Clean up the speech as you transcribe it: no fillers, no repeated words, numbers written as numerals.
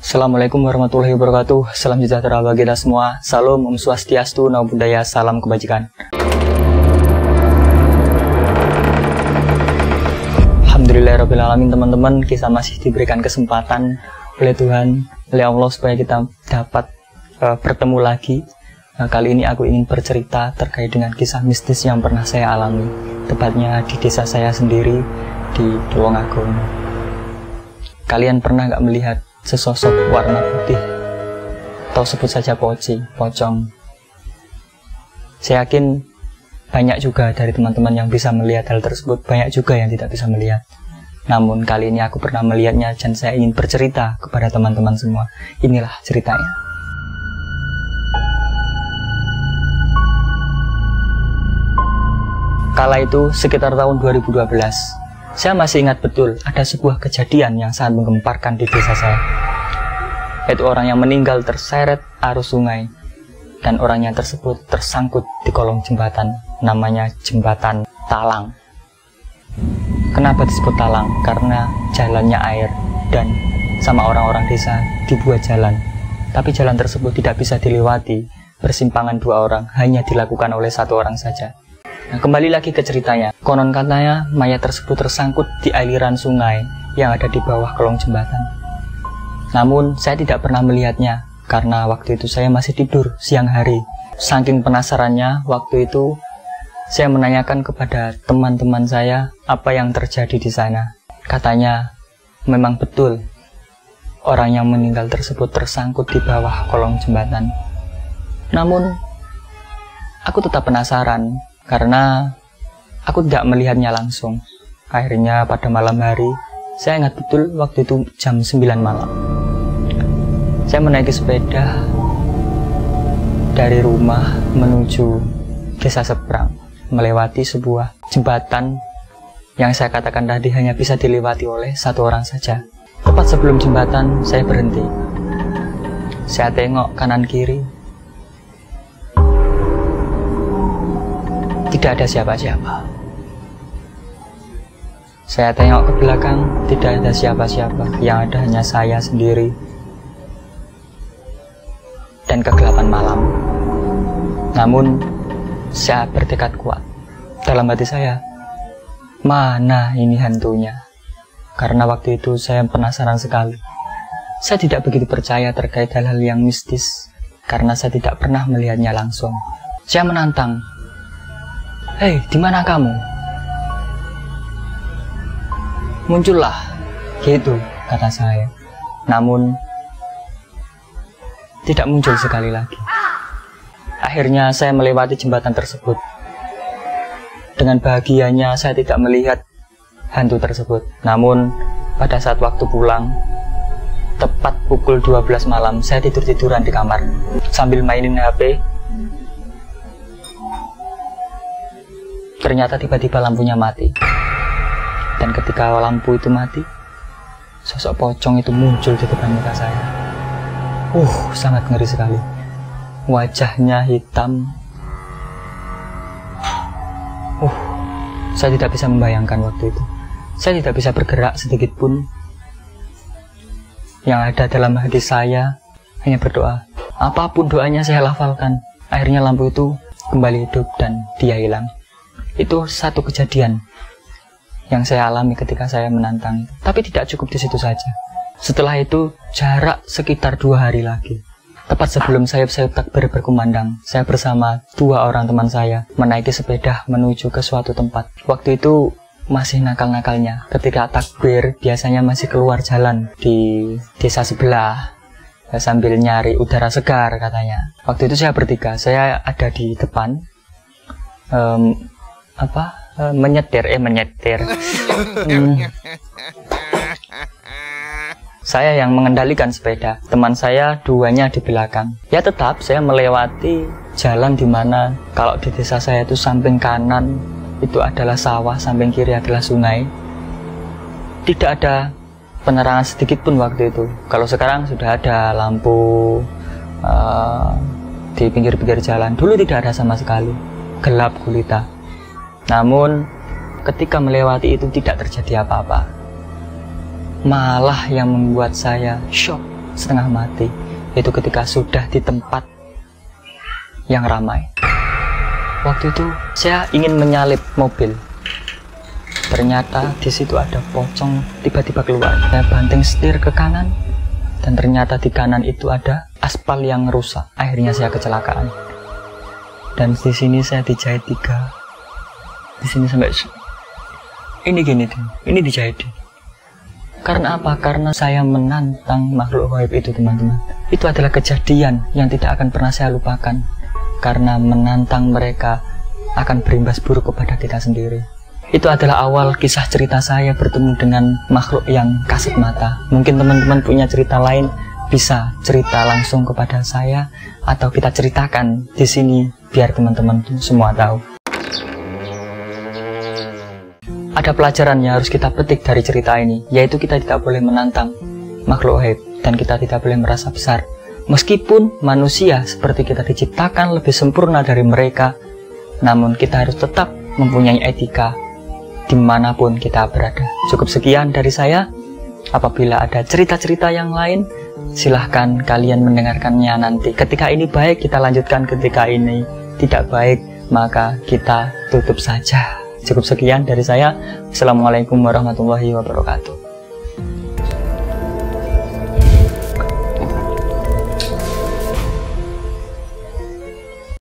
Assalamualaikum warahmatullahi wabarakatuh. Salam sejahtera bagi kita semua. Salam, Om Swastiastu, Namo Buddhaya, salam kebajikan. Alhamdulillahirrahmanirrahim teman-teman. Kita masih diberikan kesempatan oleh Tuhan, oleh Allah supaya kita dapat bertemu lagi. Kali ini aku ingin bercerita terkait dengan kisah mistis yang pernah saya alami, tepatnya di desa saya sendiri di Tulungagung. Kalian pernah gak melihat sesosok warna putih, atau sebut saja pocong? Saya yakin banyak juga dari teman-teman yang bisa melihat hal tersebut, banyak juga yang tidak bisa melihat. Namun kali ini aku pernah melihatnya dan saya ingin bercerita kepada teman-teman semua. Inilah ceritanya. Kala itu sekitar tahun 2012. Saya masih ingat betul ada sebuah kejadian yang sangat menggemparkan di desa saya. Yaitu orang yang meninggal terseret arus sungai dan orangnya tersebut tersangkut di kolong jembatan, namanya jembatan Talang. Kenapa disebut Talang? Karena jalannya air dan sama orang-orang desa dibuat jalan. Tapi jalan tersebut tidak bisa dilewati, persimpangan dua orang hanya dilakukan oleh satu orang saja. Nah, kembali lagi ke ceritanya. Konon katanya mayat tersebut tersangkut di aliran sungai yang ada di bawah kolong jembatan. Namun saya tidak pernah melihatnya karena waktu itu saya masih tidur siang hari. Saking penasarannya, waktu itu saya menanyakan kepada teman-teman saya apa yang terjadi di sana. Katanya memang betul orang yang meninggal tersebut tersangkut di bawah kolong jembatan. Namun aku tetap penasaran karena aku tidak melihatnya langsung. Akhirnya pada malam hari, saya ingat betul waktu itu jam 9 malam. Saya menaiki sepeda dari rumah menuju desa seberang, melewati sebuah jembatan yang saya katakan tadi hanya bisa dilewati oleh satu orang saja. Tepat sebelum jembatan, saya berhenti. Saya tengok kanan kiri. Tidak ada siapa-siapa. Saya tengok ke belakang, tidak ada siapa-siapa. Yang ada hanya saya sendiri dan kegelapan malam. Namun saya bertekad kuat dalam hati saya, mana ini hantunya? Karena waktu itu saya penasaran sekali. Saya tidak begitu percaya terkait hal-hal yang mistis karena saya tidak pernah melihatnya langsung. Saya menantang, "Hei, di mana kamu? Muncullah," gitu kata saya. Namun tidak muncul sekali lagi. Akhirnya saya melewati jembatan tersebut. Dengan bahagianya saya tidak melihat hantu tersebut. Namun pada saat waktu pulang, tepat pukul 12 malam, saya tidur-tiduran di kamar sambil mainin HP. Ternyata tiba-tiba lampunya mati. Dan ketika lampu itu mati, sosok pocong itu muncul di depan muka saya. Sangat ngeri sekali. Wajahnya hitam. Saya tidak bisa membayangkan waktu itu. Saya tidak bisa bergerak sedikit pun. Yang ada dalam hati saya hanya berdoa. Apapun doanya saya lafalkan. Akhirnya lampu itu kembali hidup dan dia hilang. Itu satu kejadian yang saya alami ketika saya menantang itu. Tapi tidak cukup di situ saja. Setelah itu jarak sekitar 2 hari lagi, tepat sebelum sayap-sayap takbir berkumandang, saya bersama 2 orang teman saya menaiki sepeda menuju ke suatu tempat. Waktu itu masih nakal-nakalnya. Ketika takbir biasanya masih keluar jalan di desa sebelah sambil nyari udara segar katanya. Waktu itu saya bertiga, saya ada di depan menyetir. Saya yang mengendalikan sepeda, teman saya 2-nya di belakang. Ya tetap saya melewati jalan di mana kalau di desa saya itu samping kanan itu adalah sawah, samping kiri adalah sungai. Tidak ada penerangan sedikit pun waktu itu. Kalau sekarang sudah ada lampu di pinggir-pinggir jalan. Dulu tidak ada sama sekali, gelap gulita. Namun ketika melewati itu tidak terjadi apa-apa. Malah yang membuat saya shock setengah mati, yaitu ketika sudah di tempat yang ramai. Waktu itu saya ingin menyalip mobil. Ternyata di situ ada pocong tiba-tiba keluar. Saya banting setir ke kanan, dan ternyata di kanan itu ada aspal yang rusak. Akhirnya saya kecelakaan. Dan di sini saya dijahit 3. Di sini sampai ini gini tuh. Ini dijahit. Karena apa? Karena saya menantang makhluk gaib itu, teman-teman. Itu adalah kejadian yang tidak akan pernah saya lupakan. Karena menantang mereka akan berimbas buruk kepada kita sendiri. Itu adalah awal kisah cerita saya bertemu dengan makhluk yang kasat mata. Mungkin teman-teman punya cerita lain, bisa cerita langsung kepada saya, atau kita ceritakan di sini biar teman-teman semua tahu. Ada pelajaran yang harus kita petik dari cerita ini, yaitu kita tidak boleh menantang makhluk gaib dan kita tidak boleh merasa besar. Meskipun manusia seperti kita diciptakan lebih sempurna dari mereka, namun kita harus tetap mempunyai etika dimanapun kita berada. Cukup sekian dari saya. Apabila ada cerita-cerita yang lain, silahkan kalian mendengarkannya nanti. Ketika ini baik, kita lanjutkan. Ketika ini tidak baik, maka kita tutup saja. Cukup sekian dari saya. Assalamualaikum warahmatullahi wabarakatuh.